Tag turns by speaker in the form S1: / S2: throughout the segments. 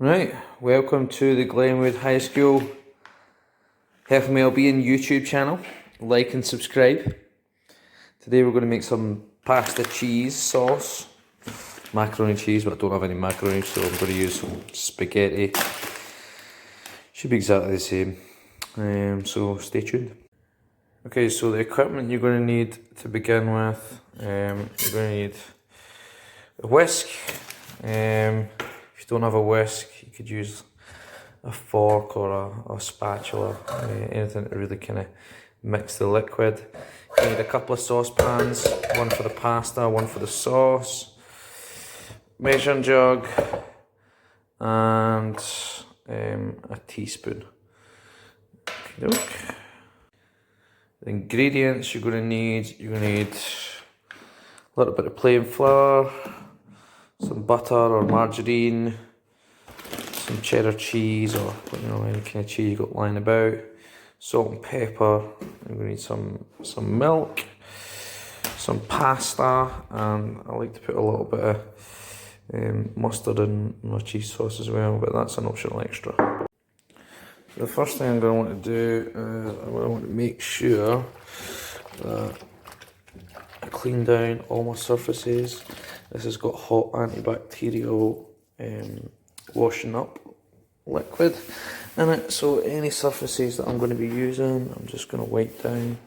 S1: Right, welcome to the Glenwood High School Health and Wellbeing YouTube channel. Like and subscribe. Today we're going to make some pasta cheese sauce. Macaroni cheese, but I don't have any macaroni, so I'm going to use some spaghetti. Should be exactly the same. So stay tuned. Okay, so the equipment you're going to need to begin with, you're going to need a whisk. If you don't have a whisk, you could use a fork or a spatula, anything to really kind of mix the liquid. You need a couple of saucepans, one for the pasta, one for the sauce, measuring jug, and a teaspoon. Okay. The ingredients you're going to need a little bit of plain flour, some butter or margarine, some cheddar cheese or any kind of cheese you got lying about, salt and pepper. I'm going to need some milk, some pasta, and I like to put a little bit of mustard in my cheese sauce as well, but that's an optional extra. So the first thing I'm going to want to do is I'm going to want to make sure that I clean down all my surfaces. This has got hot antibacterial washing up liquid in it, so any surfaces that I'm going to be using, I'm just going to wipe down,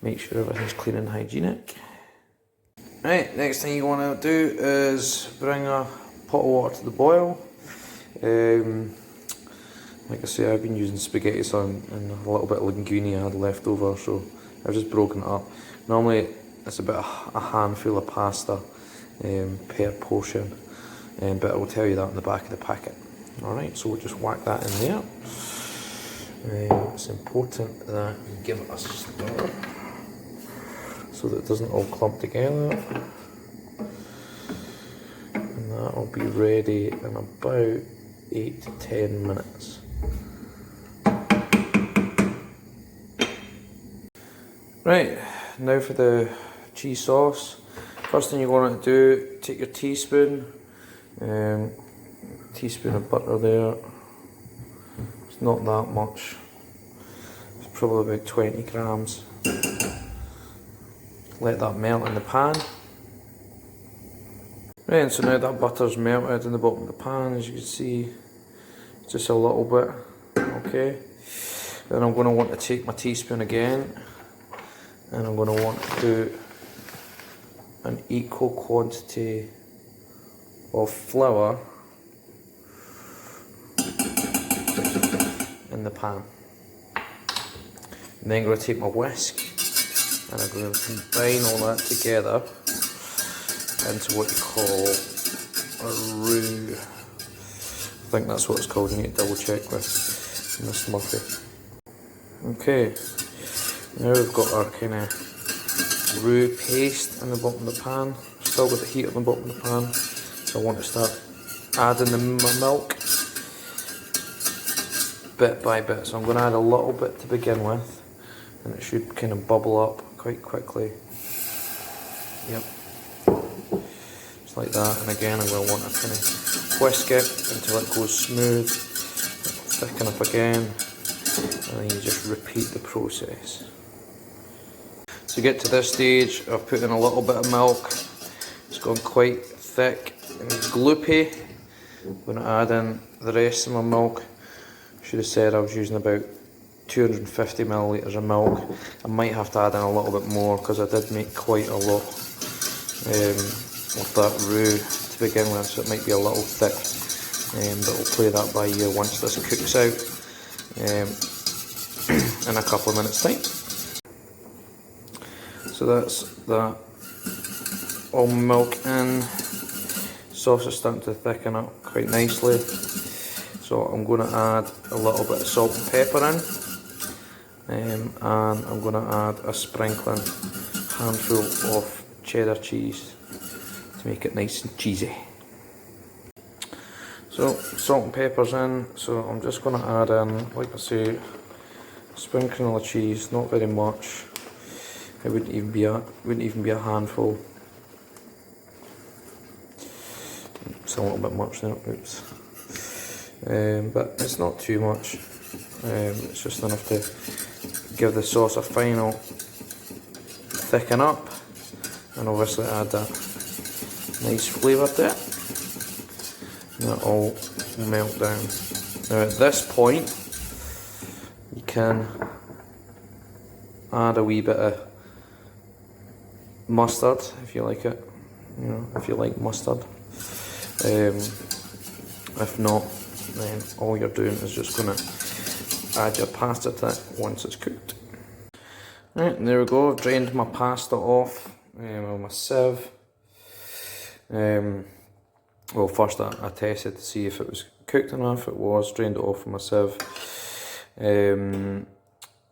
S1: make sure everything's clean and hygienic. Right, next thing you want to do is bring a pot of water to the boil. Like I say, I've been using spaghetti sauce and a little bit of linguine I had left over, so I've just broken it up. Normally it's about a handful of pasta per portion, but I will tell you that on the back of the packet. Alright, so we'll just whack that in there. It's important that you give it a stir so that it doesn't all clump together. And that will be ready in about 8 to 10 minutes. Right, now for the cheese sauce. First thing you want to do, take your teaspoon, teaspoon of butter there. It's not that much, it's probably about 20 grams. Let that melt in the pan. Right, and so now that butter's melted in the bottom of the pan, as you can see, just a little bit, okay. Then I'm going to want to take my teaspoon again, and I'm going to want to do an equal quantity of flour in the pan. And then I'm going to take my whisk and I'm going to combine all that together into what you call a roux. I think that's what it's called. You need to double check with Miss Murphy. Okay, now we've got our kind of roux paste in the bottom of the pan. Still got the heat on the bottom of the pan, so I want to start adding my milk bit by bit. So I'm going to add a little bit to begin with, and it should kind of bubble up quite quickly. Yep, just like that. And again, I'm going to want to kind of whisk it until it goes smooth, thicken up again, and then you just repeat the process. To get to this stage, I've put in a little bit of milk. It's gone quite thick and gloopy. I'm going to add in the rest of my milk. Should have said I was using about 250 millilitres of milk. I might have to add in a little bit more because I did make quite a lot of that roux to begin with, so it might be a little thick, but we'll play that by ear once this cooks out in a couple of minutes time. So that's that, all milk in, sauce is starting to thicken up quite nicely. So I'm going to add a little bit of salt and pepper in, and I'm going to add a sprinkling handful of cheddar cheese to make it nice and cheesy. So salt and pepper's in, so I'm just going to add in, like I say, a sprinkling of cheese, not very much. It wouldn't even be a handful. It's a little bit much there, oops. but it's not too much. It's just enough to give the sauce a final thicken up, and obviously add that nice flavour to it. And that all melt down. Now at this point, you can add a wee bit of mustard if you like it. You know, if you like mustard. If not, then all you're doing is just going to add your pasta to it once it's cooked. Right, and there we go. I've drained my pasta off with my sieve. Well, first I tested to see if it was cooked enough. It was. Drained it off with my sieve.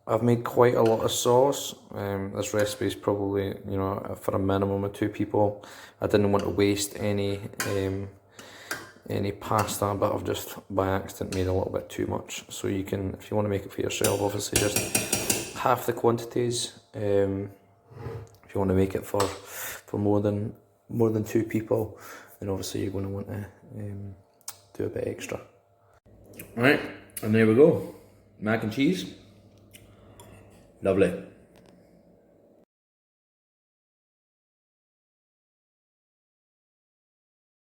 S1: I've made quite a lot of sauce. This recipe is probably, you know, for a minimum of 2 people. I didn't want to waste any pasta, but I've just by accident made a little bit too much. So you can, if you want to make it for yourself, obviously just half the quantities. If you want to make it for more than 2 people, then obviously you're going to want to do a bit extra. Right, and there we go, mac and cheese. Lovely.